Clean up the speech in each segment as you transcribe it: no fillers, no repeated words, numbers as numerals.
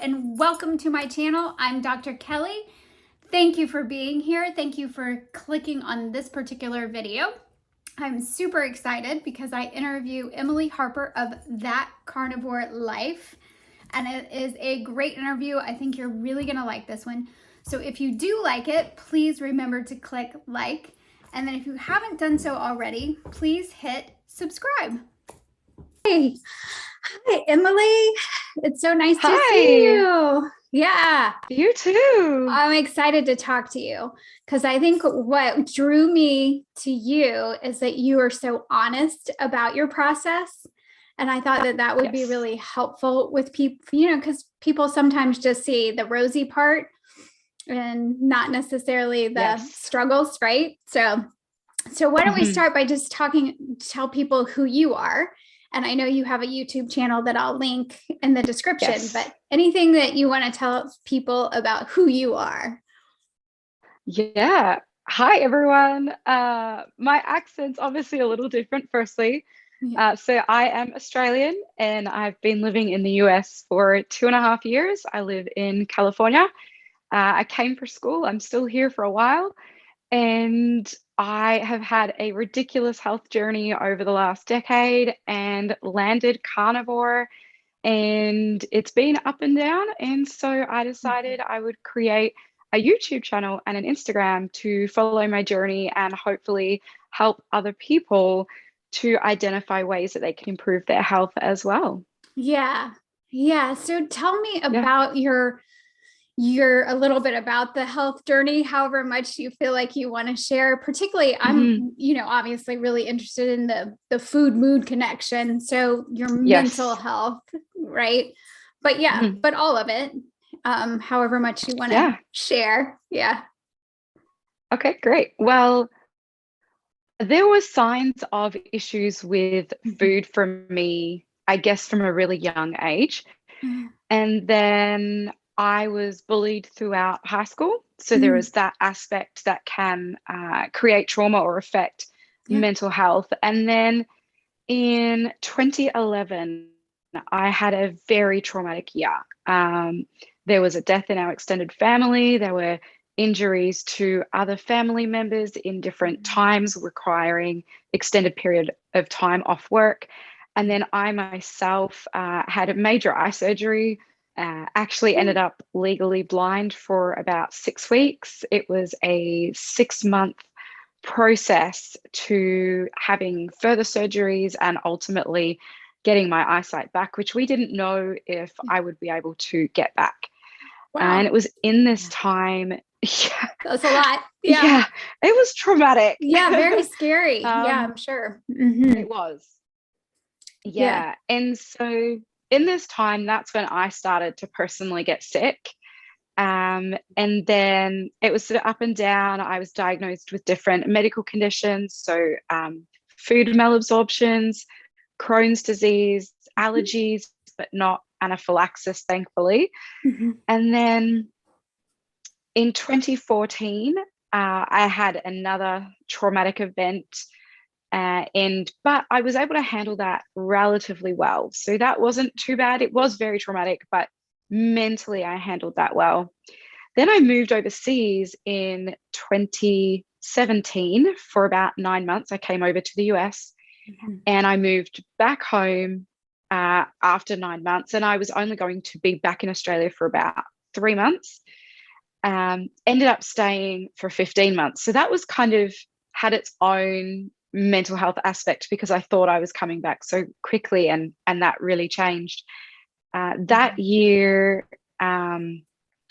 and welcome to my channel. I'm Dr. Kelli. Thank you for being here. Thank you for clicking on this particular video. I'm super excited because I interview Emily Harper of That Carnivore Life, and it is a great interview. I think you're really gonna like this one. So if you do like it, please remember to click like, and then if you haven't done so already, please hit subscribe. Hey. Hi, Emily. It's so nice to see you. Yeah. You too. I'm excited to talk to you because I think what drew me to you is that you are so honest about your process. And I thought that that would be really helpful with people, because people sometimes just see the rosy part and not necessarily the struggles, right? So why don't we start by just tell people who you are. And I know you have a YouTube channel that I'll link in the description, but anything that you want to tell people about who you are? Yeah. Hi, everyone. My accent's obviously a little different, firstly. So I am Australian and I've been living in the US for 2.5 years. I live in California. I came for school. I'm still here for a while. And I have had a ridiculous health journey over the last decade and landed carnivore, and it's been up and down. And so I decided I would create a YouTube channel and an Instagram to follow my journey and hopefully help other people to identify ways that they can improve their health as well. Yeah. So tell me about your a little bit about the health journey, however much you feel like you want to share. Particularly, I'm, obviously really interested in the food mood connection. So your mental health, right? But but all of it, however much you want to share. Yeah. Okay, great. Well, there were signs of issues with food for me, I guess, from a really young age. And then I was bullied throughout high school. So there is that aspect that can create trauma or affect mental health. And then in 2011, I had a very traumatic year. There was a death in our extended family. There were injuries to other family members in different times, requiring extended period of time off work. And then I myself had a major eye surgery. Actually ended up legally blind for about 6 weeks. It was a 6-month process to having further surgeries and ultimately getting my eyesight back, which we didn't know if I would be able to get back. Wow. And it was in this time. That's a lot. Yeah, it was traumatic. Yeah, very scary. I'm sure. It was. Yeah. And so in this time, that's when I started to personally get sick. And then it was sort of up and down. I was diagnosed with different medical conditions. So food malabsorptions, Crohn's disease, allergies, but not anaphylaxis, thankfully. And then in 2014, I had another traumatic event. But I was able to handle that relatively well. So that wasn't too bad. It was very traumatic, but mentally I handled that well. Then I moved overseas in 2017 for about 9 months. I came over to the US and I moved back home after 9 months. And I was only going to be back in Australia for about 3 months. Ended up staying for 15 months. So that was kind of had its own mental health aspect because I thought I was coming back so quickly, and that really changed. That year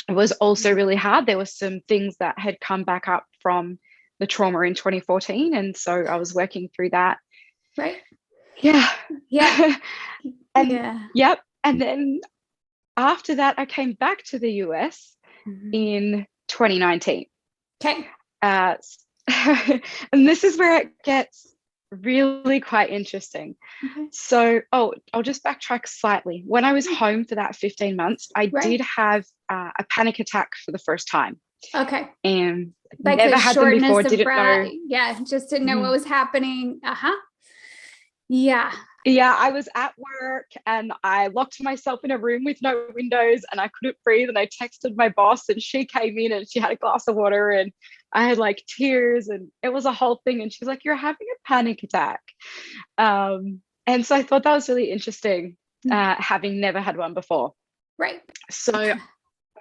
was also really hard. There were some things that had come back up from the trauma in 2014, and so I was working through that. Right. Yeah. And yep. And then after that, I came back to the US in 2019. Okay. And this is where it gets really quite interesting. So, I'll just backtrack slightly. When I was home for that 15 months, I did have a panic attack for the first time. Okay. And like never had them before, didn't know. Yeah, just didn't know what was happening. Yeah. Yeah, I was at work and I locked myself in a room with no windows and I couldn't breathe. And I texted my boss and she came in and she had a glass of water and I had like tears and it was a whole thing. And she's like, "You're having a panic attack." And so I thought that was really interesting, having never had one before. Right. So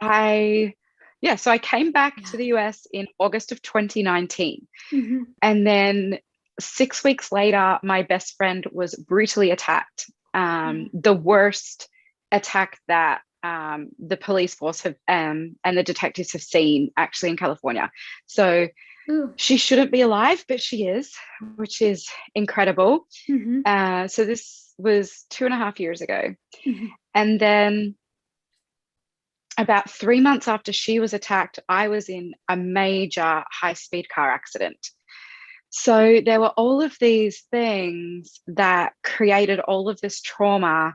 I, yeah, so I came back Yeah. to the US in August of 2019. Mm-hmm. And then 6 weeks later, my best friend was brutally attacked. The worst attack that the police force have and the detectives have seen actually in California. So Ooh. she shouldn't be alive, but she is, which is incredible. Mm-hmm. So this was 2.5 years ago. Mm-hmm. And then about 3 months after she was attacked, I was in a major high-speed car accident. So there were all of these things that created all of this trauma.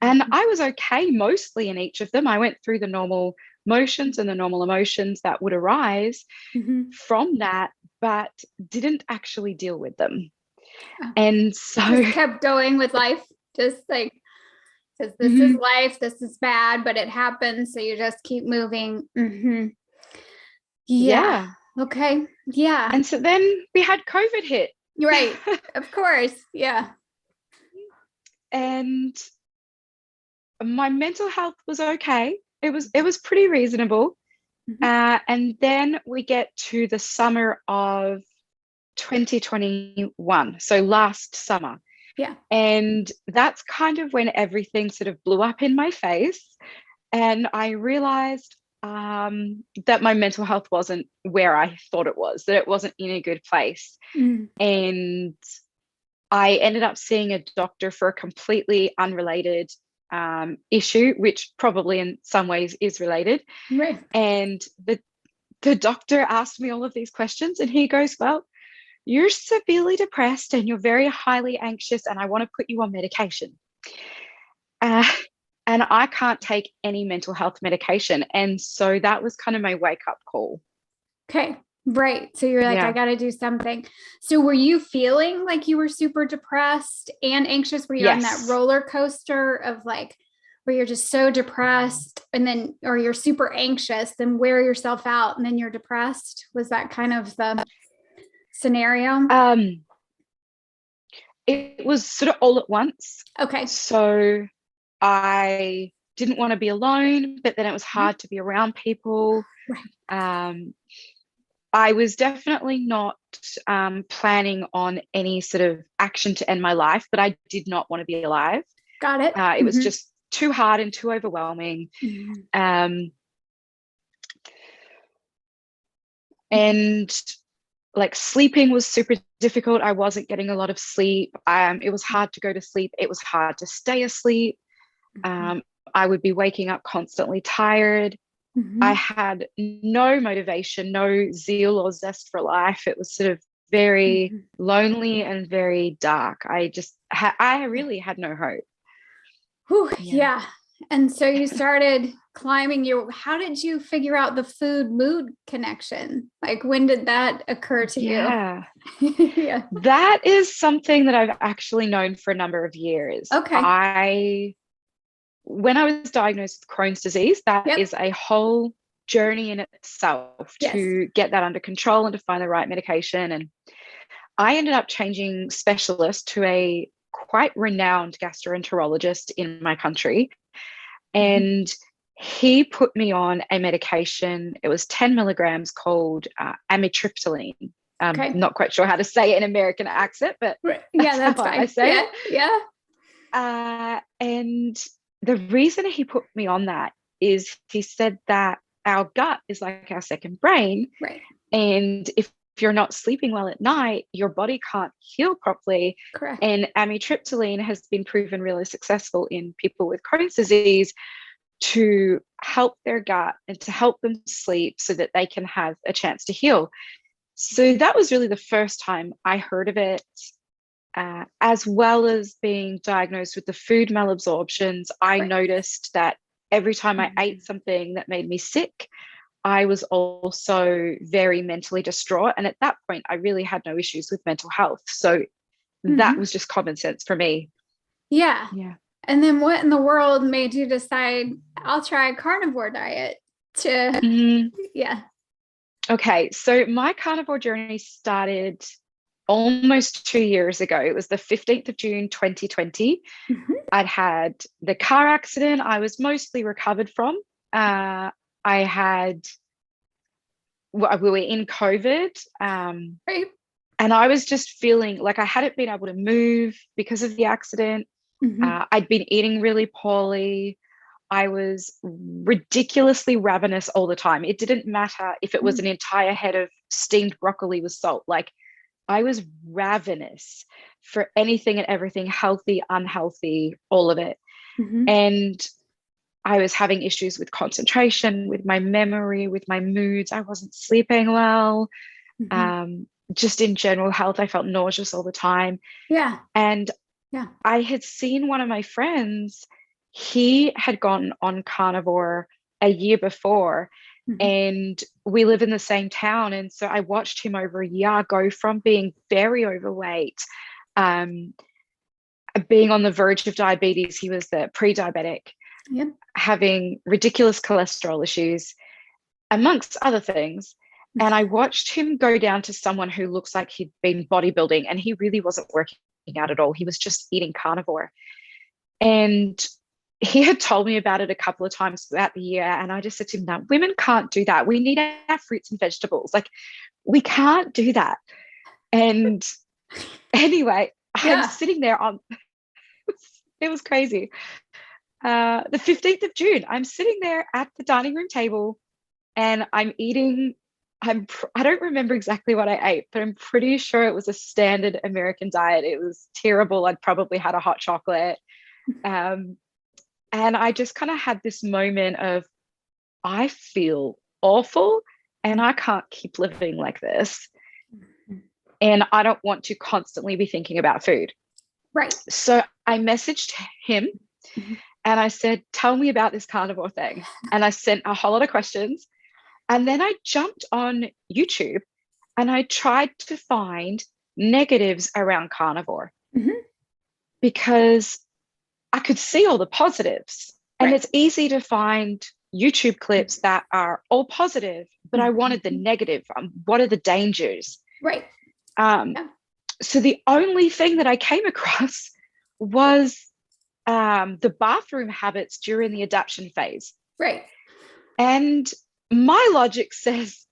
And I was okay mostly in each of them. I went through the normal motions and the normal emotions that would arise Mm-hmm. from that, but didn't actually deal with them. Oh. And so Just kept going with life, just like, because this is life, this is bad, but it happens. So you just keep moving. Mm-hmm. Yeah. yeah. Okay. Yeah. And so then we had COVID hit. Right. Of course. Yeah. And my mental health was okay. It was pretty reasonable. And then we get to the summer of 2021, so last summer. Yeah. And that's kind of when everything sort of blew up in my face. And I realized that my mental health wasn't where I thought it was, that it wasn't in a good place. And I ended up seeing a doctor for a completely unrelated issue, which probably in some ways is related. Right. And the doctor asked me all of these questions, and he goes, "Well, you're severely depressed and you're very highly anxious, and I want to put you on medication." Uh, and I can't take any mental health medication. And so that was kind of my wake up call. Okay. Right. So you're like, I Yeah. got to do something. So were you feeling like you were super depressed and anxious? Were you on that Yes. roller coaster of like, where you're just so depressed and then, or you're super anxious, then wear yourself out and then you're depressed? Was that kind of the scenario? It was sort of all at once. Okay. So I didn't want to be alone, but then it was hard to be around people. Right. I was definitely not planning on any sort of action to end my life, but I did not want to be alive. Got it. It was just too hard and too overwhelming. And like sleeping was super difficult. I wasn't getting a lot of sleep. It was hard to go to sleep. It was hard to stay asleep. I would be waking up constantly tired. I had no motivation, no zeal or zest for life. It was sort of very lonely and very dark. I really had no hope. Whew, yeah. And so you started climbing how did you figure out the food mood connection? Like when did that occur to you? Yeah. That is something that I've actually known for a number of years. Okay. When I was diagnosed with Crohn's disease, that is a whole journey in itself to get that under control and to find the right medication. And I ended up changing specialist to a quite renowned gastroenterologist in my country. And he put me on a medication. It was 10 milligrams called amitriptyline. Not quite sure how to say it in American accent, but that's fine. I say Yeah. And the reason he put me on that is he said that our gut is like our second brain. Right. And if you're not sleeping well at night, your body can't heal properly. Correct. And amitriptyline has been proven really successful in people with Crohn's disease to help their gut and to help them sleep so that they can have a chance to heal. So that was really the first time I heard of it. As well as being diagnosed with the food malabsorptions, I noticed that every time I ate something that made me sick, I was also very mentally distraught. And at that point, I really had no issues with mental health. So that was just common sense for me. Yeah. Yeah. And then what in the world made you decide I'll try a carnivore diet to, Mm, yeah. okay, so my carnivore journey started almost 2 years ago. It was the 15th of June, 2020. Mhm. I'd had the car accident I was mostly recovered from. I had, we were in COVID, Right. and I was just feeling like I hadn't been able to move because of the accident. Mhm. I'd been eating really poorly. I was ridiculously ravenous all the time. It didn't matter if it was Mhm. an entire head of steamed broccoli with salt. Like I was ravenous for anything and everything, healthy, unhealthy, all of it. Mhm. And I was having issues with concentration, with my memory, with my moods. I wasn't sleeping well. Mhm. Um, just in general health, I felt nauseous all the time. Yeah. And Yeah. I had seen one of my friends, he had gone on carnivore a year before, Mhm. and we live in the same town. And so I watched him over a year go from being very overweight, um, being on the verge of diabetes. He was the pre diabetic, Yep. having ridiculous cholesterol issues, amongst other things. And I watched him go down to someone who looks like he'd been bodybuilding, and he really wasn't working out at all. He was just eating carnivore. And he had told me about it a couple of times throughout the year. And I just said to him, no, women can't do that. We need our fruits and vegetables. Like, we can't do that. And anyway, I'm Yeah. sitting there on, it was crazy. The 15th of June, I'm sitting there at the dining room table and I'm eating. I don't remember exactly what I ate, but I'm pretty sure it was a standard American diet. It was terrible. I'd probably had a hot chocolate. Um, And I just kind of had this moment of, I feel awful and I can't keep living like this. And I don't want to constantly be thinking about food. Right. So I messaged him Mhm. and I said, tell me about this carnivore thing. And I sent a whole lot of questions. And then I jumped on YouTube and I tried to find negatives around carnivore Mhm. because I could see all the positives. And Right. it's easy to find YouTube clips that are all positive, but I wanted the Mhm. negative. What are the dangers? Right. Um, Yeah. so the only thing that I came across was the bathroom habits during the adaptation phase. Right. And my logic says,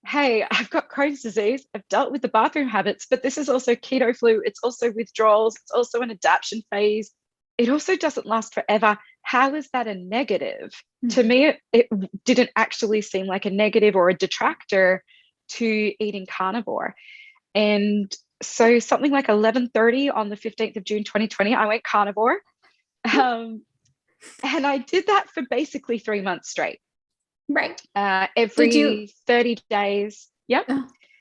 hey, I've got Crohn's disease. I've dealt with the bathroom habits, but this is also keto flu. It's also withdrawals. It's also an adaptation phase. It also doesn't last forever. How is that a negative? To Mhm. me, it didn't actually seem like a negative or a detractor to eating carnivore. And so something like 11:30 on the 15th of June, 2020, I went carnivore. Um, and I did that for basically 3 months straight, Right. Did you? every 30 days. Yep.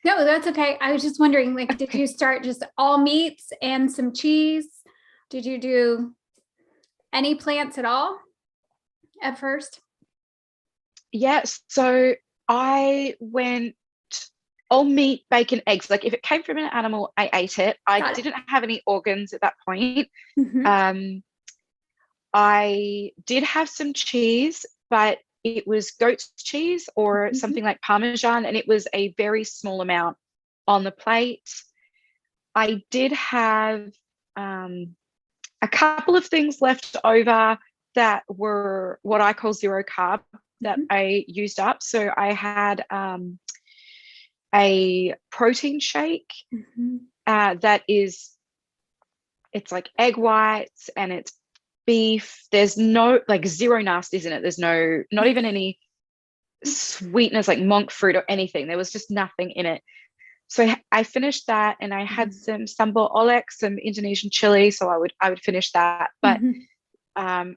No, that's okay. I was just wondering, like, did Okay. you start just all meats and some cheese? Did you do any plants at all at first? Yes. So I went all meat, bacon, eggs. Like if it came from an animal, I ate it. I Got it. didn't have any organs at that point. Hmm. Um, I did have some cheese, but it was goat's cheese or Hmm. something like Parmesan, and it was a very small amount on the plate. I did have um, a couple of things left over that were what I call zero carb that Hmm. I used up. So I had a protein shake Hmm. that is, it's like egg whites and it's beef. There's no, like, zero nasties in it. There's no, not even any sweetness like monk fruit or anything. There was just nothing in it. So I finished that and I had some sambal olek, some Indonesian chili. So I would finish that. But Hmm. um,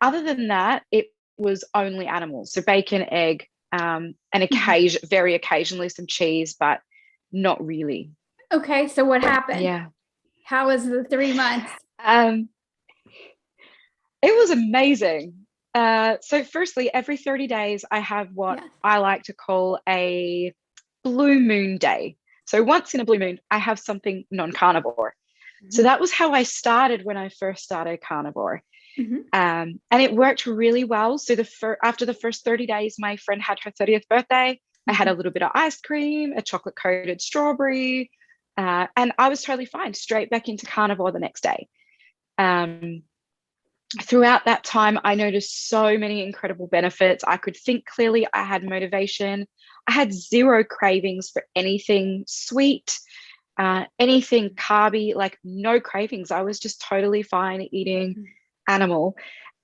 other than that, it was only animals. So bacon, egg, and very occasionally some cheese, but not really. Okay, so what happened? Yeah. How was the 3 months? Um, it was amazing. So firstly, every 30 days, I have what Yes. I like to call a blue moon day. So once in a blue moon, I have something non-carnivore. So that was how I started when I first started carnivore. Mm-hmm. And it worked really well. So after the first 30 days, my friend had her 30th birthday. I had a little bit of ice cream, a chocolate coated strawberry, and I was totally fine, straight back into carnivore the next day. Throughout that time, I noticed so many incredible benefits. I could think clearly. I had motivation. I had zero cravings for anything sweet, anything carby, like no cravings. I was just totally fine eating animal.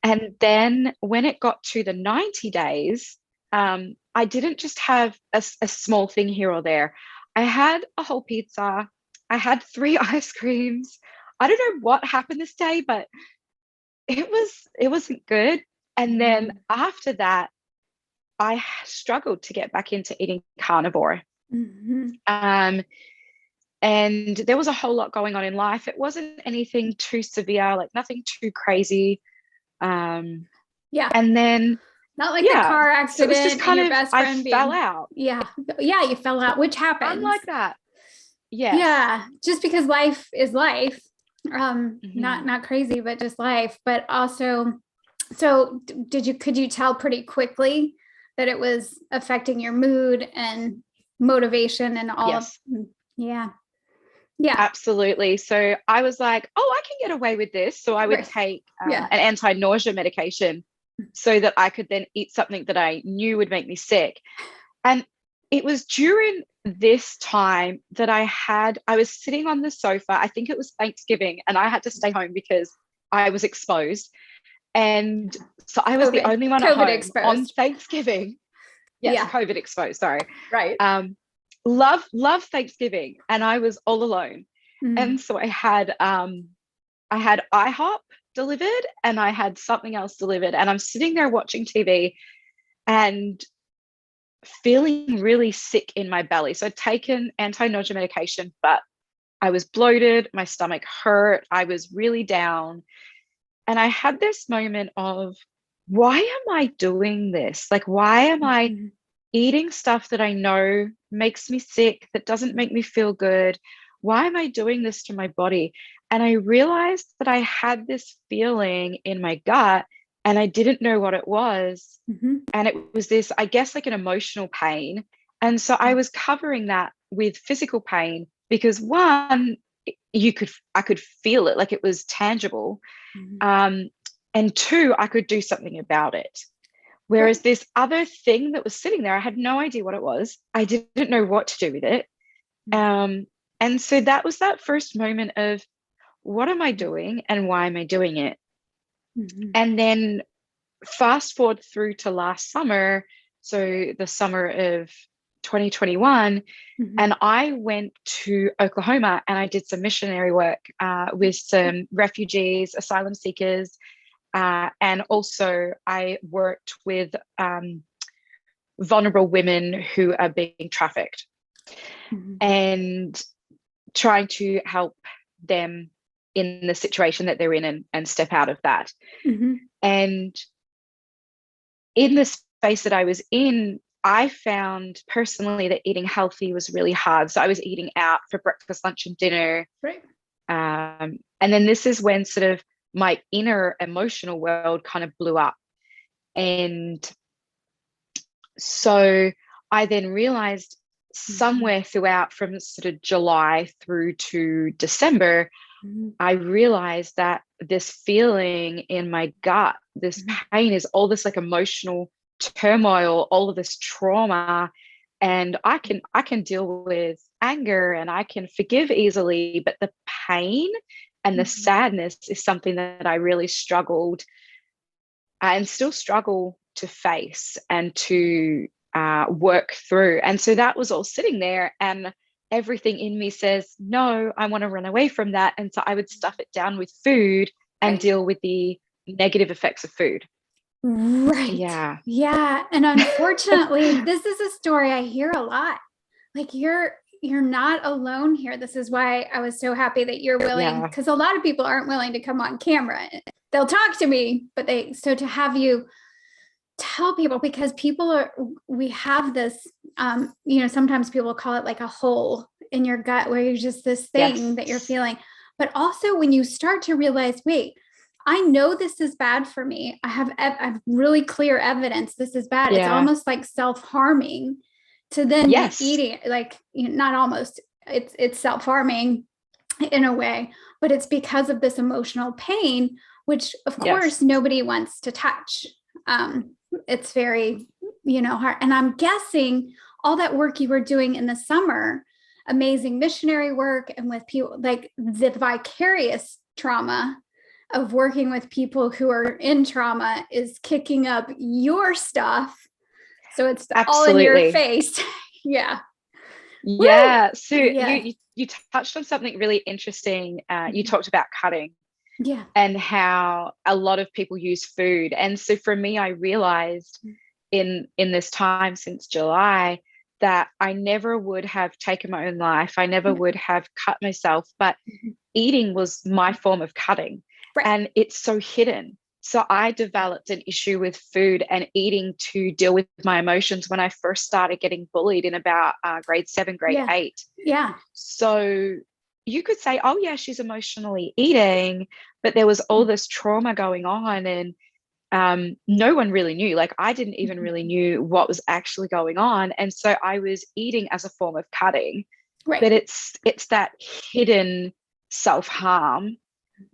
And then when it got to the 90 days, I didn't just have a small thing here or there. I had a whole pizza. I had 3 ice creams. I don't know what happened this day, but it wasn't good. And then after that, I struggled to get back into eating carnivore. And there was a whole lot going on in life. It wasn't anything too severe, like nothing too crazy. Yeah. And then not like the car accident so it was just and kind your of, best I friend fell out. Yeah, you fell out, which happens. Unlike that. Yes. Yeah, just because life is life. Not crazy, but just life. But also, so could you tell pretty quickly that it was affecting your mood and motivation and all Yes. of, yeah. Absolutely. So I was like, oh, I can get away with this. So I would take an anti-nausea medication so that I could then eat something that I knew would make me sick. And it was during this time that I was sitting on the sofa. I think it was Thanksgiving, and I had to stay home because I was exposed. And so I was the only one at home on Thanksgiving. Yes, COVID exposed, sorry. Right. Love Thanksgiving, and I was all alone. And so I had IHOP delivered, and I had something else delivered, and I'm sitting there watching TV and feeling really sick in my belly. So I'd taken anti-nausea medication, but I was bloated, my stomach hurt, I was really down. And I had this moment of, why am I doing this? Like, why am I eating stuff that I know makes me sick, that doesn't make me feel good? Why am I doing this to my body? And I realized that I had this feeling in my gut and I didn't know what it was. And it was this, I guess, like an emotional pain. And so I was covering that with physical pain because one, I could feel it, like it was tangible. And two, I could do something about it. Whereas this other thing that was sitting there, I had no idea what it was. I didn't know what to do with it. And so that was that first moment of, what am I doing and why am I doing it? And then fast forward through to last summer, so the summer of 2021, and I went to Oklahoma and I did some missionary work with some refugees, asylum seekers, and also I worked with vulnerable women who are being trafficked and trying to help them in the situation that they're in and step out of that. And in the space that I was in, I found personally that eating healthy was really hard. So I was eating out for breakfast, lunch, and dinner. And then this is when sort of my inner emotional world kind of blew up. And so I then realized somewhere throughout from sort of July through to December, I realized that this feeling in my gut, this pain, is all this like emotional turmoil, all of this trauma. And I can deal with anger and I can forgive easily, but the pain and the sadness is something that I really struggled and still struggle to face and to work through. And so that was all sitting there, and everything in me says, no, I want to run away from that. And so I would stuff it down with food and deal with the negative effects of food. Yeah. And unfortunately, this is a story I hear a lot. Like you're not alone here. This is why I was so happy that you're willing, because a lot of people aren't willing to come on camera. They'll talk to me, but so to have you tell people, because we have this, sometimes people call it like a hole in your gut where you're just this thing that you're feeling. But also when you start to realize, wait, I know this is bad for me. I have really clear evidence this is bad. It's Yeah. almost like self-harming to then be Yes. eating, like, not almost, it's self-harming in a way, but it's because of this emotional pain, which of Yes. course nobody wants to touch. It's very, hard. And I'm guessing all that work you were doing in the summer, amazing missionary work, and with people, like the vicarious trauma of working with people who are in trauma, is kicking up your stuff. So it's all in your Absolutely. face. Yeah. Woo. Yeah. So Yeah. you touched on something really interesting. You Mhm. talked about cutting Yeah. and how a lot of people use food. And so for me, I realized in this time since July that I never would have taken my own life. I never would have cut myself, but Mhm. eating was my form of cutting, Right. and it's so hidden. So I developed an issue with food and eating to deal with my emotions when I first started getting bullied in about grade 7, grade Yeah. 8. Yeah. So you could say, oh, yeah, she's emotionally eating, but there was all this trauma going on, and no one really knew. Like, I didn't even really knew what was actually going on. And so I was eating as a form of cutting, Right. but it's that hidden self-harm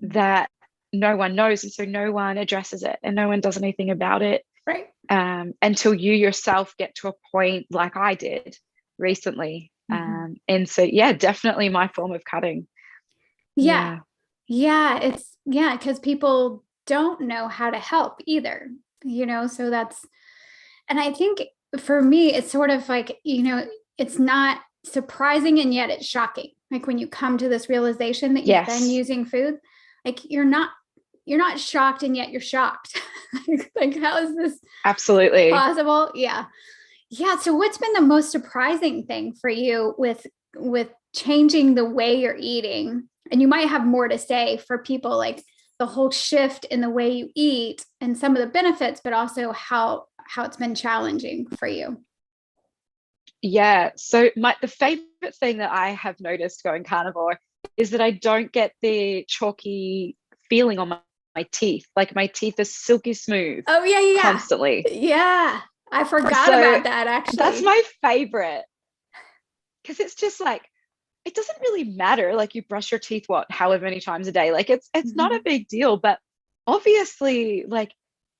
that no one knows. And so no one addresses it and no one does anything about it, Right. until you yourself get to a point like I did recently. Mhm. And so, yeah, definitely my form of cutting. Yeah. Yeah. Yeah. Yeah, because people don't know how to help either, so and I think for me, it's sort of like, it's not surprising and yet it's shocking. Like when you come to this realization that you've been Yes, using food, like you're not shocked and yet you're shocked. Like, how is this absolutely. possible? Yeah. Yeah. So what's been the most surprising thing for you with changing the way you're eating? And you might have more to say for people, like the whole shift in the way you eat and some of the benefits, but also how it's been challenging for you. Yeah. So the favorite thing that I have noticed going carnivore is that I don't get the chalky feeling on my teeth. Like, my teeth are silky smooth Oh yeah, yeah, constantly. yeah. Yeah. I forgot So about that that's actually. my favorite, because it's just like, it doesn't really matter. Like, you brush your teeth, what, however many times a day. Like, it's not a Mhm. big deal, but obviously, like,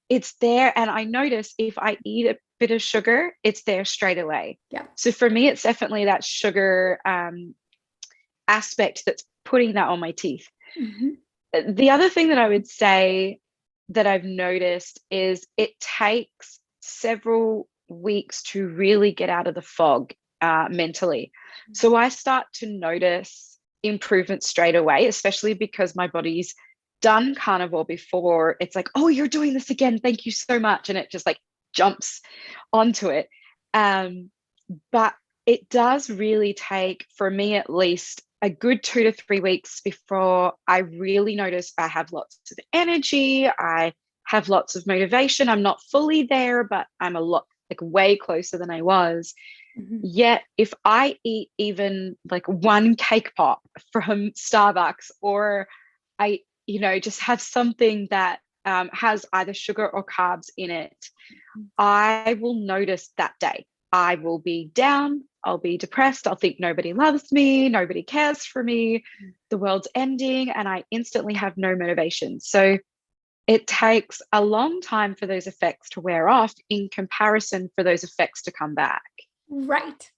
it's there. And I notice if I eat a bit of sugar, it's there straight away. Yeah. So for me, it's definitely that sugar aspect that's putting that on my teeth. Mhm. The other thing that I would say that I've noticed is it takes several weeks to really get out of the fog mentally. So I start to notice improvements straight away, especially because my body's done carnivore before. It's like, oh, you're doing this again. Thank you so much. And it just like jumps onto it. Um, but it does really take, for me at least, a good 2 to 3 weeks before I really notice I have lots of energy. I have lots of motivation. I'm not fully there, but I'm a lot, like, way closer than I was. Mhm. Yet, if I eat even like one cake pop from Starbucks, or I, just have something that has either sugar or carbs in it, I will notice that day. I will be down. I'll be depressed. I'll think nobody loves me. Nobody cares for me. The world's ending. And I instantly have no motivation. So it takes a long time for those effects to wear off in comparison for those effects to come back. Right.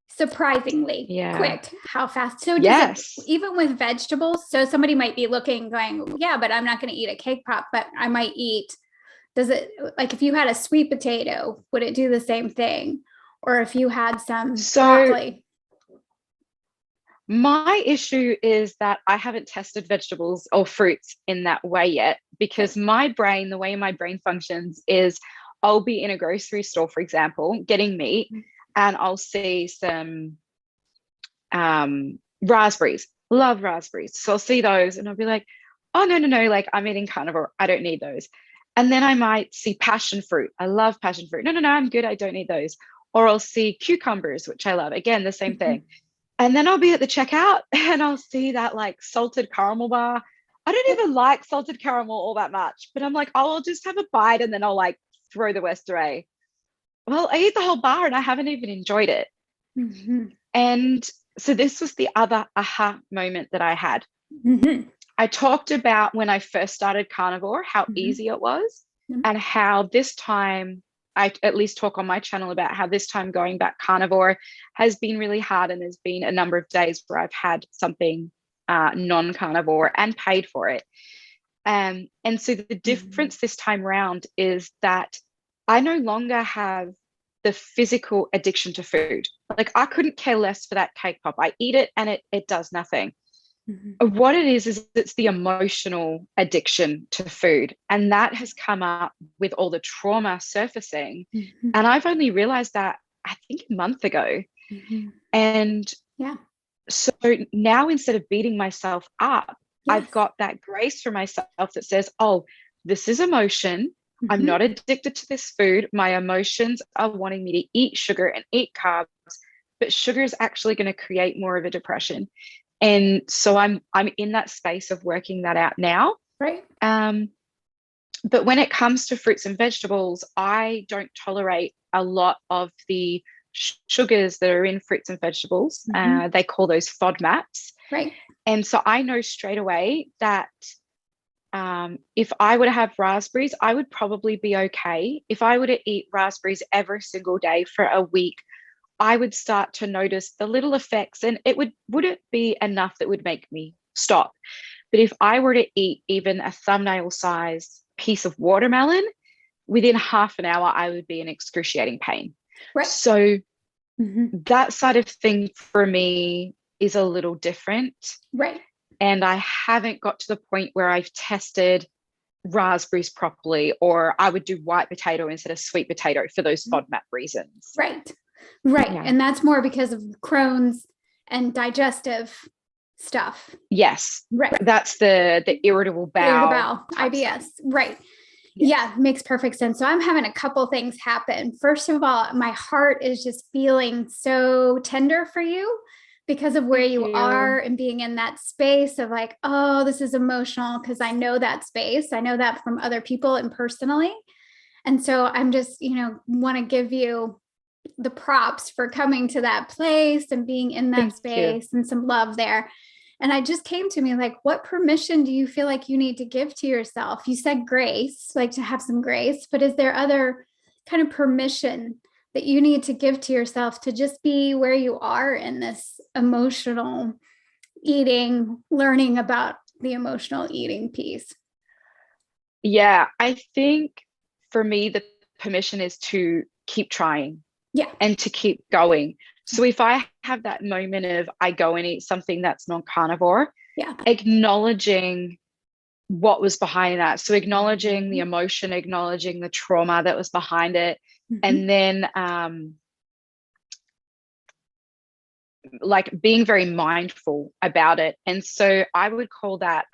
Surprisingly Yeah. quick how fast. So does it, Yes. even with vegetables? So somebody might be looking, going, yeah, but I'm not going to eat a cake pop, but I might eat. Does it, like, if you had a sweet potato, would it do the same thing? Or if you had some So broccoli? my issue is that I haven't tested vegetables or fruits in that way yet, because Okay. my brain, the way my brain functions is, I'll be in a grocery store, for example, getting meat, and I'll see some raspberries. Love raspberries. So I'll see those and I'll be like, oh, no, no, no, like, I'm eating carnivore. I don't need those. And then I might see passion fruit. I love passion fruit. No, no, no, I'm good. I don't need those. Or I'll see cucumbers, which I love. Again, the same thing. And then I'll be at the checkout and I'll see that like salted caramel bar. I don't even like salted caramel all that much, but I'm like, oh, I'll just have a bite and then I'll like throw the rest away. Well, I ate the whole bar and I haven't even enjoyed it. Mm-hmm. And so this was the other aha moment that I had. Mm-hmm. I talked about when I first started carnivore, how Mm-hmm. easy it was, and how this time, I at least talk on my channel about how this time going back carnivore has been really hard. And there's been a number of days where I've had something non-carnivore and paid for it. And so the Mm-hmm. difference this time around is that I no longer have the physical addiction to food. Like I couldn't care less for that cake pop. I eat it and it does nothing. Mm-hmm. What it is it's the emotional addiction to food. And that has come up with all the trauma surfacing. Mm-hmm. And I've only realized that I think a month ago. Mm-hmm. And Yeah. so now instead of beating myself up, I've Yes. got that grace for myself that says, oh, this is emotion. I'm Mm-hmm. not addicted to this food. My emotions are wanting me to eat sugar and eat carbs, but sugar is actually going to create more of a depression. And so I'm in that space of working that out now. Right. But when it comes to fruits and vegetables, I don't tolerate a lot of the sugars that are in fruits and vegetables. Mm-hmm. They call those FODMAPs. Right. And so I know straight away that if I were to have raspberries, I would probably be okay. If I were to eat raspberries every single day for a week, I would start to notice the little effects, and it wouldn't be enough that would make me stop. But if I were to eat even a thumbnail size piece of watermelon, within half an hour, I would be in excruciating pain. Right. So Mm-hmm. that side of thing for me is a little different. Right. And I haven't got to the point where I've tested raspberries properly, or I would do white potato instead of sweet potato for those FODMAP reasons. Right. Right. Yeah. And that's more because of Crohn's and digestive stuff. Yes. Right. That's the irritable bowel type IBS. stuff. Right. Yes. Yeah, makes perfect sense. So I'm having a couple things happen. First of all, my heart is just feeling so tender for you because of where Thank you you. are and being in that space of like, oh, this is emotional because I know that space. I know that from other people and personally. And so I'm just, want to give you the props for coming to that place and being in that Thank you. space and some love there. And I just came to me like, what permission do you feel like you need to give to yourself? You said grace, like to have some grace, but is there other kind of permission that you need to give to yourself to just be where you are in this emotional eating, learning about the emotional eating piece? Yeah, I think for me, the permission is to keep trying Yeah. and to keep going. So if I have that moment of I go and eat something that's non-carnivore, Yeah. acknowledging what was behind that. So acknowledging the emotion, acknowledging the trauma that was behind it, Mm-hmm. and then like being very mindful about it. And so I would call that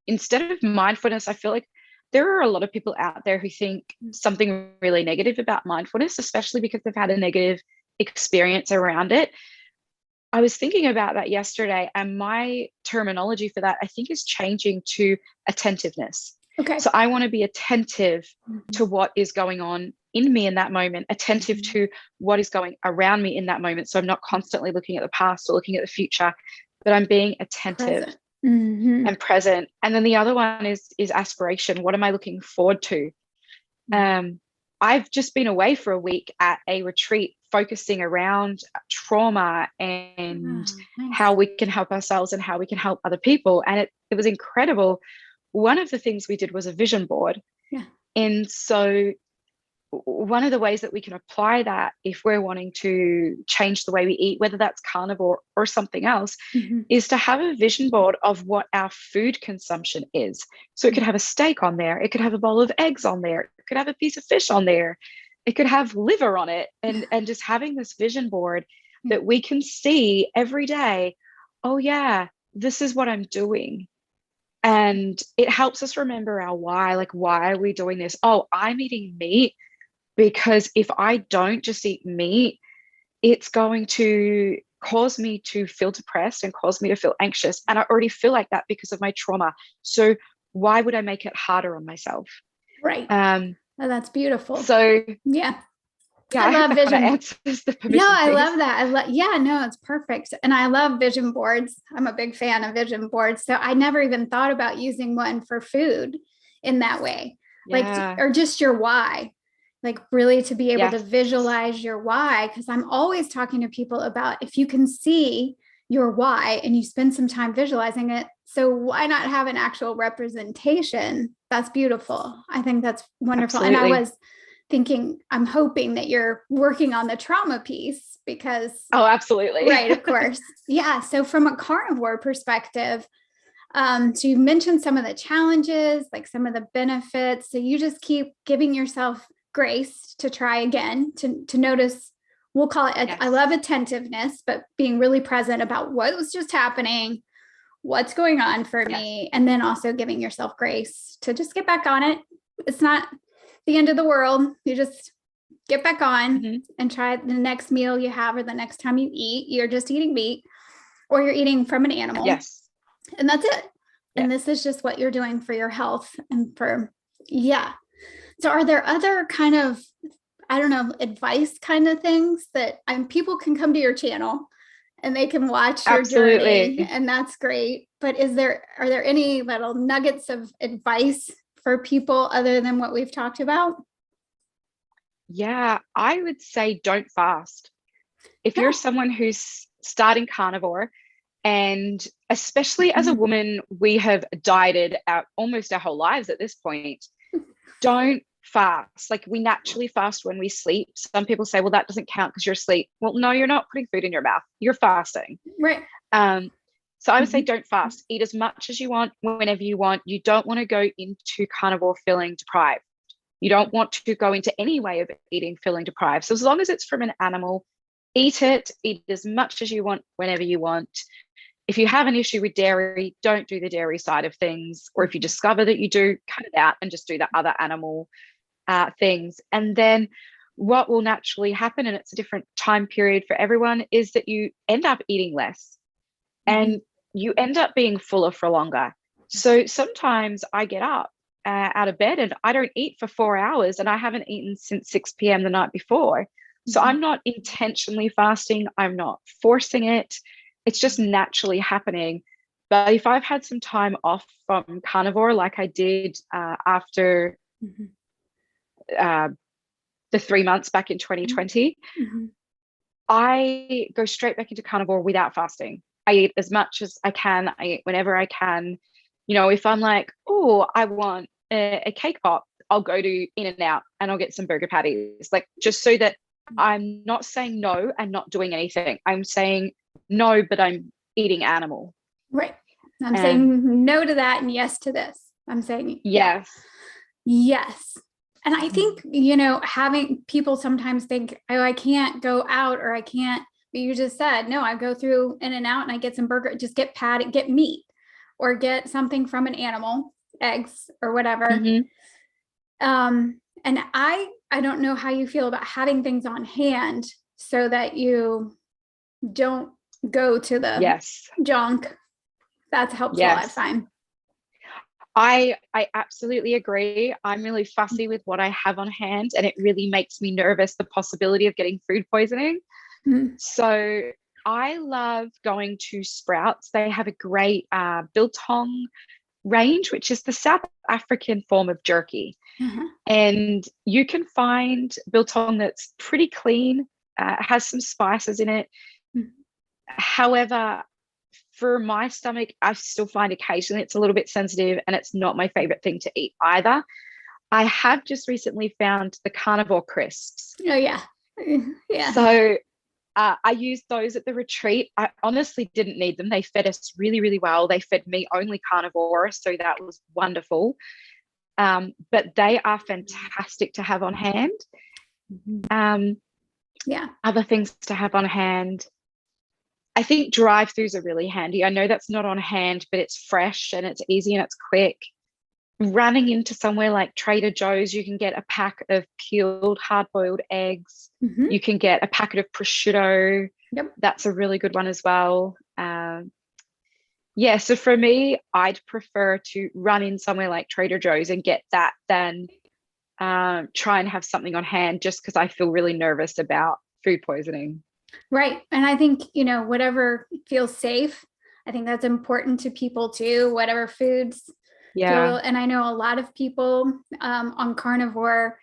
instead of mindfulness, I feel like there are a lot of people out there who think something really negative about mindfulness, especially because they've had a negative experience around it. I was thinking about that yesterday, and my terminology for that, I think, is changing to attentiveness. Okay. So I want to be attentive Mm-hmm. to what is going on in me in that moment, attentive Mm-hmm. to what is going around me in that moment. So I'm not constantly looking at the past or looking at the future, but I'm being attentive Present. Mm-hmm. and present. And then the other one is aspiration. What am I looking forward to? I've just been away for a week at a retreat focusing around trauma and Oh, nice. how we can help ourselves and how we can help other people. And it was incredible. One of the things we did was a vision board. Yeah. And so one of the ways that we can apply that if we're wanting to change the way we eat, whether that's carnivore or something else, Mm-hmm. is to have a vision board of what our food consumption is. So it could have a steak on there, it could have a bowl of eggs on there, it could have a piece of fish on there, it could have liver on it, and just having this vision board that we can see every day, oh yeah, this is what I'm doing. And it helps us remember our why. Like, why are we doing this? Oh, I'm eating meat because if I don't just eat meat, it's going to cause me to feel depressed and cause me to feel anxious. And I already feel like that because of my trauma. So why would I make it harder on myself? Right. Oh, that's beautiful. So yeah. I hope love that kind vision. of answers the Yeah, permission I piece. love that. Yeah, no, it's perfect. And I love vision boards. I'm a big fan of vision boards. So I never even thought about using one for food in that way. Yeah. Or just your why. Like really to be able to Yes. visualize your why. Because I'm always talking to people about if you can see your why and you spend some time visualizing it. So why not have an actual representation? That's beautiful. I think that's wonderful. Absolutely. And I was thinking, I'm hoping that you're working on the trauma piece because. Oh, absolutely. Right, of course. Yeah. So from a carnivore perspective, so you mentioned some of the challenges, like some of the benefits. So you just keep giving yourself grace to try again, to notice, we'll call it, Yes. I love attentiveness, but being really present about what was just happening, what's going on for me, and then also giving yourself grace to just get back on it. It's not the end of the world. You just get back on and try the next meal you have, or the next time you eat, you're just eating meat or you're eating from an animal. Yes. And that's it. And this is just what you're doing for your health and for, So are there other kind of, I don't know, advice kind of things that people can come to your channel and they can watch your journey, and that's great. But are there any little nuggets of advice for people other than what we've talked about? Yeah, I would say don't fast. If you're someone who's starting carnivore, and especially as a woman, we have dieted almost our whole lives at this point, don't fast. Like, we naturally fast when we sleep. Some people say, well, that doesn't count because you're asleep. Well, no, you're not putting food in your mouth. You're fasting. Right. So I would say don't fast. Eat as much as you want, whenever you want. You don't want to go into carnivore feeling deprived. You don't want to go into any way of eating feeling deprived. So as long as it's from an animal, eat it. Eat as much as you want, whenever you want. If you have an issue with dairy, don't do the dairy side of things. Or if you discover that you do, cut it out and just do the other animal things. And then what will naturally happen, and it's a different time period for everyone, is that you end up eating less and you end up being fuller for longer. So sometimes I get up out of bed and I don't eat for 4 hours, and I haven't eaten since 6 p.m. the night before. So I'm not intentionally fasting. I'm not forcing it. It's just naturally happening. But if I've had some time off from carnivore, like I did after the 3 months back in 2020, I go straight back into carnivore without fasting. I eat as much as I can. I eat whenever I can. You know, if I'm like, oh, I want a cake pop, I'll go to In-N-Out and I'll get some burger patties. Like, just so that I'm not saying no and not doing anything. I'm saying no, but I'm eating animal. Right. I'm saying no to that and yes to this. I'm saying yes. Yes. And I think, having people sometimes think, oh, I can't go out, or I can't, but you just said, no, I go through In-N-Out and I get some burger, just get meat or get something from an animal, eggs or whatever. And I don't know how you feel about having things on hand so that you don't go to the junk. That's helpful, I find. I absolutely agree. I'm really fussy with what I have on hand, and it really makes me nervous, the possibility of getting food poisoning. So I love going to Sprouts. They have a great biltong range, which is the South African form of jerky. And you can find biltong that's pretty clean, has some spices in it. However, for my stomach, I still find occasionally it's a little bit sensitive, and it's not my favorite thing to eat either. I have just recently found the carnivore crisps. Oh, yeah. So I used those at the retreat. I honestly didn't need them. They fed us really, really well. They fed me only carnivore, so that was wonderful. But they are fantastic to have on hand. Other things to have on hand. I think drive-throughs are really handy. I know that's not on hand, but it's fresh and it's easy and it's quick. Running into somewhere like Trader Joe's, you can get a pack of peeled hard-boiled eggs. You can get a packet of prosciutto. Yep. That's a really good one as well. Yeah, so for me, I'd prefer to run in somewhere like Trader Joe's and get that than try and have something on hand just because I feel really nervous about food poisoning. Right. And I think, whatever feels safe, I think that's important to people too, whatever foods Yeah. feel. And I know a lot of people on carnivore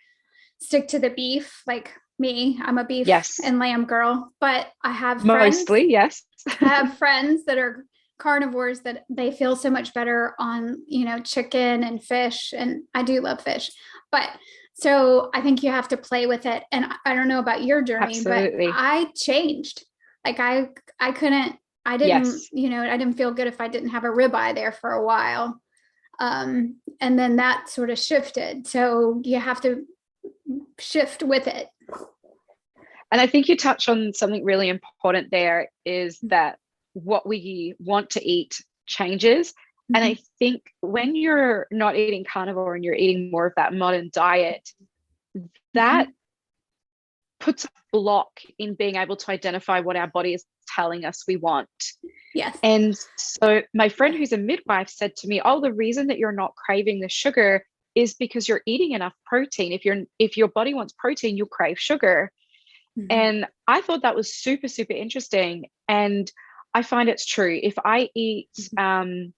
stick to the beef, like me. I'm a beef Yes. and lamb girl, but Mostly, yes. I have friends that are carnivores that they feel so much better on, chicken and fish. And I do love fish, but so I think you have to play with it. And I don't know about your journey, but Absolutely. I changed. Like I couldn't, Yes. I didn't feel good if I didn't have a ribeye there for a while. And then that sort of shifted. So you have to shift with it. And I think you touch on something really important there is that what we want to eat changes. And I think when you're not eating carnivore and you're eating more of that modern diet, that puts a block in being able to identify what our body is telling us we want. Yes. And so my friend who's a midwife said to me, "Oh, the reason that you're not craving the sugar is because you're eating enough protein. If your body wants protein, you'll crave sugar." And I thought that was super, super interesting. And I find it's true. If I eat, well,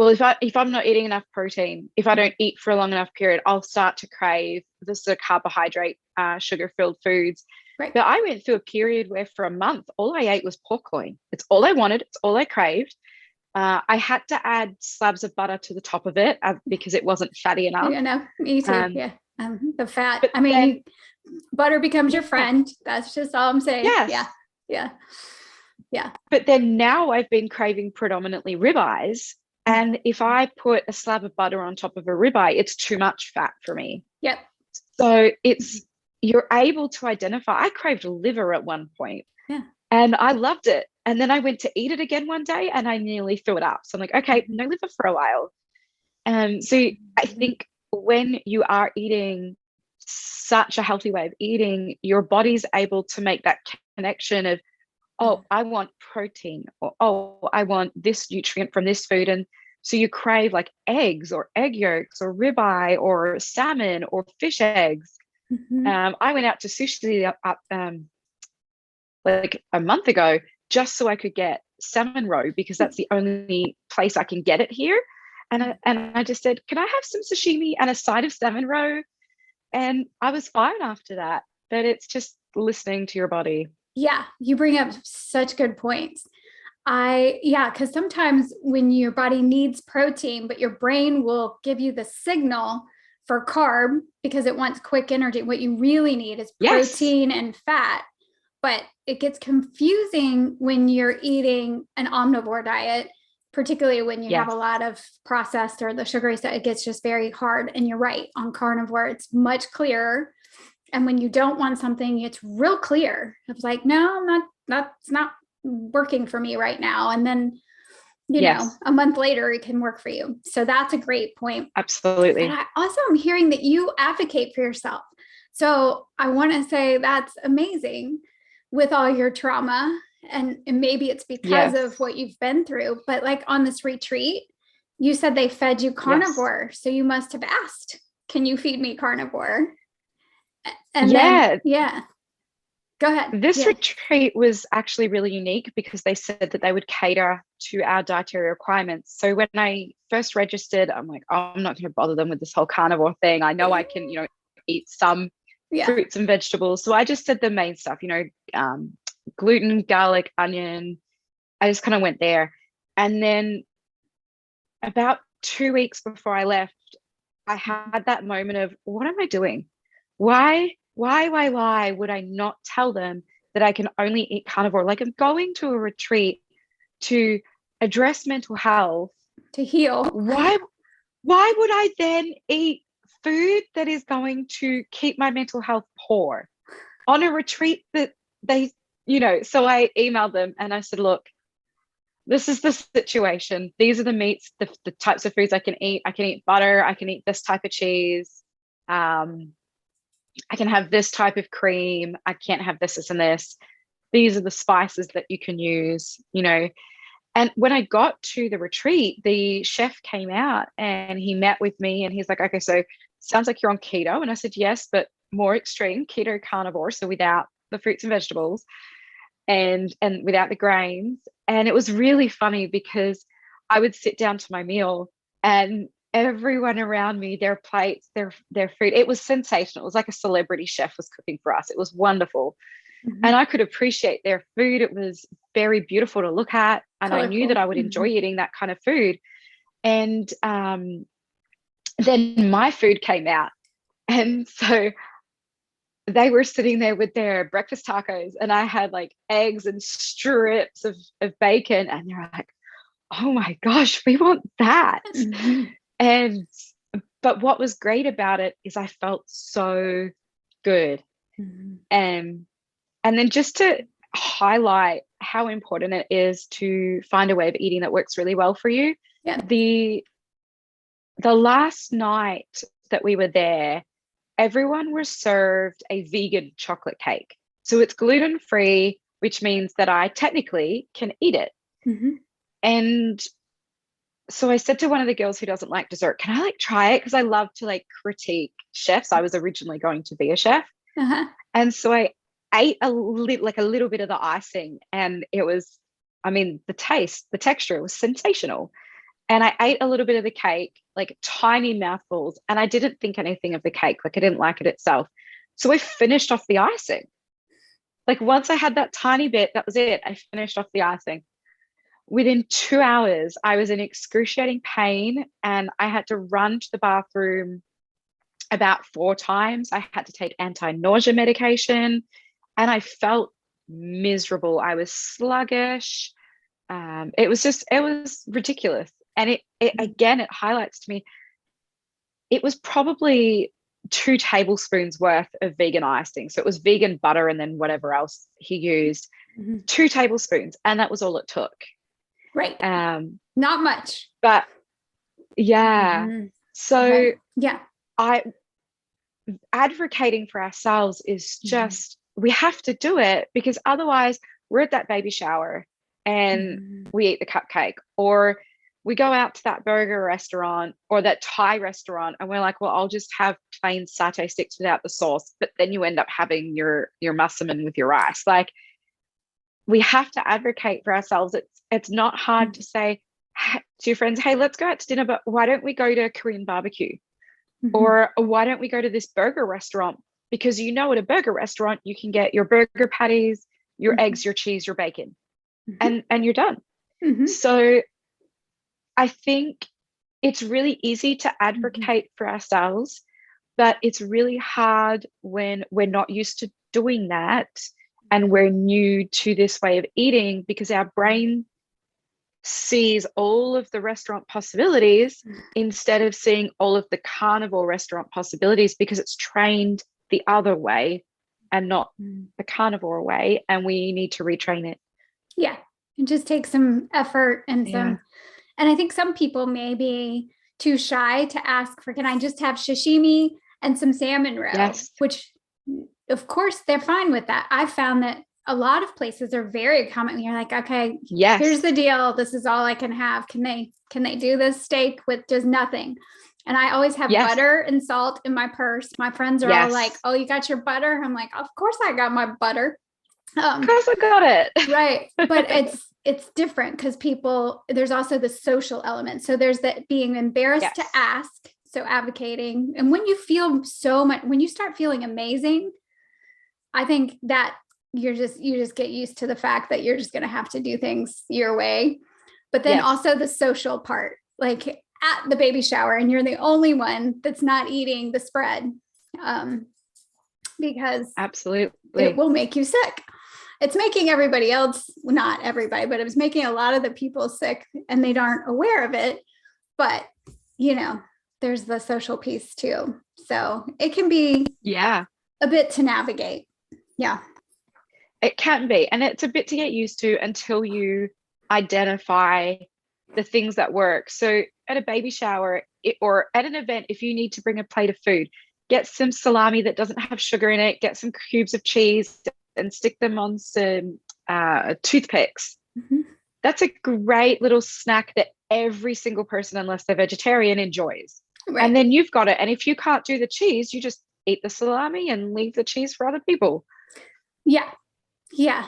if I'm not eating enough protein, if I don't eat for a long enough period, I'll start to crave the sort of carbohydrate, sugar-filled foods. Right. But I went through a period where for a month, all I ate was pork loin. It's all I wanted. It's all I craved. I had to add slabs of butter to the top of it because it wasn't fatty enough. Me too. Yeah. The fat. But I mean, then, butter becomes your yeah, friend. That's just all I'm saying. yes. Yeah. Yeah. Yeah. But then now I've been craving predominantly ribeyes. And if I put a slab of butter on top of a ribeye, it's too much fat for me. Yep. So you're able to identify. I craved liver at one point. Yeah. And I loved it. And then I went to eat it again one day and I nearly threw it up. So I'm like, okay, no liver for a while. So I think when you are eating such a healthy way of eating, your body's able to make that connection of, oh, I want protein, or oh, I want this nutrient from this food. And so you crave like eggs or egg yolks or ribeye or salmon or fish eggs. I went out to sushi like a month ago just so I could get salmon roe because that's the only place I can get it here. And I just said, can I have some sashimi and a side of salmon roe? And I was fine after that. But it's just listening to your body. Yeah, you bring up such good points. Because sometimes when your body needs protein, but your brain will give you the signal for carb because it wants quick energy. What you really need is protein and fat. But it gets confusing when you're eating an omnivore diet, particularly when you have a lot of processed or the sugary stuff. It gets just very hard. And you're right, on carnivore, it's much clearer. And when you don't want something, it's real clear. It's like, no, that's not working for me right now. And then, a month later, it can work for you. So that's a great point. Absolutely. And I also am hearing that you advocate for yourself. So I want to say that's amazing with all your trauma. And maybe it's because of what you've been through. But like on this retreat, you said they fed you carnivore. So you must have asked, can you feed me carnivore? And then, go ahead. This retreat was actually really unique because they said that they would cater to our dietary requirements. So when I first registered, I'm like, oh, I'm not going to bother them with this whole carnivore thing. I know I can, eat some fruits and vegetables. So I just said the main stuff, gluten, garlic, onion. I just kind of went there. And then about 2 weeks before I left, I had that moment of, what am I doing? Why would I not tell them that I can only eat carnivore? Like, I'm going to a retreat to address mental health, to heal. Why would I then eat food that is going to keep my mental health poor on a retreat that they, so I emailed them and I said, look, this is the situation. These are the meats, the types of foods I can eat. I can eat butter. I can eat this type of cheese. I can have this type of cream. I can't have this and this. these are the spices that you can use, you know. And when I got to the retreat, the chef came out and he met with me and he's like, okay, so sounds like you're on keto. And I said, yes, but more extreme, keto carnivore. So without the fruits and vegetables and without the grains. And it was really funny because I would sit down to my meal and everyone around me, their plates, their food, it was sensational. It was like a celebrity chef was cooking for us. It was wonderful. Mm-hmm. And I could appreciate their food. It was very beautiful to look at. And I knew that Colorful. I would enjoy Mm-hmm. eating that kind of food. And then my food came out. And so they were sitting there with their breakfast tacos, and I had like eggs and strips of bacon. And they're like, oh my gosh, we want that. Mm-hmm. And, but what was great about it is I felt so good. Mm-hmm. And then just to highlight how important it is to find a way of eating that works really well for you. Yeah. The last night that we were there, everyone was served a vegan chocolate cake. So it's gluten-free, which means that I technically can eat it. Mm-hmm. And so I said to one of the girls who doesn't like dessert, can I like try it? Because I love to like critique chefs. I was originally going to be a chef. Uh-huh. And so I ate a little bit of the icing, and it was, I mean, the taste, the texture was sensational. And I ate a little bit of the cake, like tiny mouthfuls, and I didn't think anything of the cake. Like I didn't like it itself. So I finished off the icing. Like once I had that tiny bit, that was it. I finished off the icing. Within 2 hours, I was in excruciating pain and I had to run to the bathroom about 4 times. I had to take anti-nausea medication and I felt miserable. I was sluggish. It was ridiculous. And it again, it highlights to me, it was probably 2 tablespoons worth of vegan icing. So it was vegan butter and then whatever else he used, 2 tablespoons. And that was all it took. Right. Not much. But yeah. So right. Yeah. I advocating for ourselves is just we have to do it, because otherwise we're at that baby shower and we eat the cupcake, or we go out to that burger restaurant or that Thai restaurant and we're like, well, I'll just have plain satay sticks without the sauce, but then you end up having your massaman with your rice. Like, we have to advocate for ourselves. It's not hard to say to your friends, hey, let's go out to dinner, but why don't we go to Korean barbecue? Or why don't we go to this burger restaurant? Because you know, at a burger restaurant, you can get your burger patties, your eggs, your cheese, your bacon, and you're done. So I think it's really easy to advocate for ourselves, but it's really hard when we're not used to doing that and we're new to this way of eating, because our brain sees all of the restaurant possibilities instead of seeing all of the carnivore restaurant possibilities, because it's trained the other way and not the carnivore way, and we need to retrain it. Yeah, it just takes some effort and some, and I think some people may be too shy to ask for, can I just have sashimi and some salmon roe? Yes. Which of course they're fine with that. I've found that a lot of places are very common. You're like, okay, yes, here's the deal. This is all I can have. Can they do this steak with just nothing? And I always have butter and salt in my purse. My friends are all like, oh, you got your butter? I'm like, of course I got my butter. Of course I got it. Right. But it's different because people, there's also the social element. So there's that being embarrassed to ask. So advocating. And when you feel so much, when you start feeling amazing, I think that you just get used to the fact that you're just going to have to do things your way. But then also the social part, like at the baby shower, and you're the only one that's not eating the spread, because absolutely it will make you sick. It's making everybody else, not everybody, but it was making a lot of the people sick and they aren't aware of it. But, there's the social piece too. So it can be a bit to navigate. Yeah. It can be. And it's a bit to get used to until you identify the things that work. So at a baby shower or at an event, if you need to bring a plate of food, get some salami that doesn't have sugar in it, get some cubes of cheese and stick them on some toothpicks. Mhm. That's a great little snack that every single person, unless they're vegetarian, enjoys. And Right. then you've got it. And if you can't do the cheese, you just eat the salami and leave the cheese for other people. Yeah. Yeah.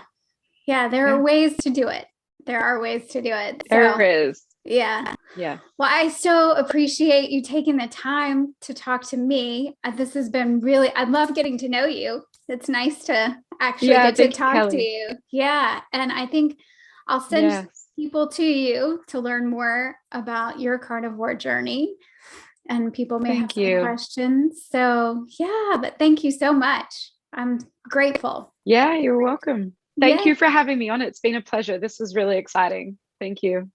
Yeah. There Yeah, are ways to do it. There are ways to do it. there So, is. yeah. Yeah. Well, I so appreciate you taking the time to talk to me. This has been really, I love getting to know you. It's nice to actually Yeah. get to Thank you, talk to Kelli. you. Yeah. And I think I'll send Yes. people to you to learn more about your carnivore journey. And people may have Thank some you. questions. So, yeah, but thank you so much. I'm grateful. Yeah, you're welcome. Thank Yeah. you for having me on. It's been a pleasure. This was really exciting. Thank you.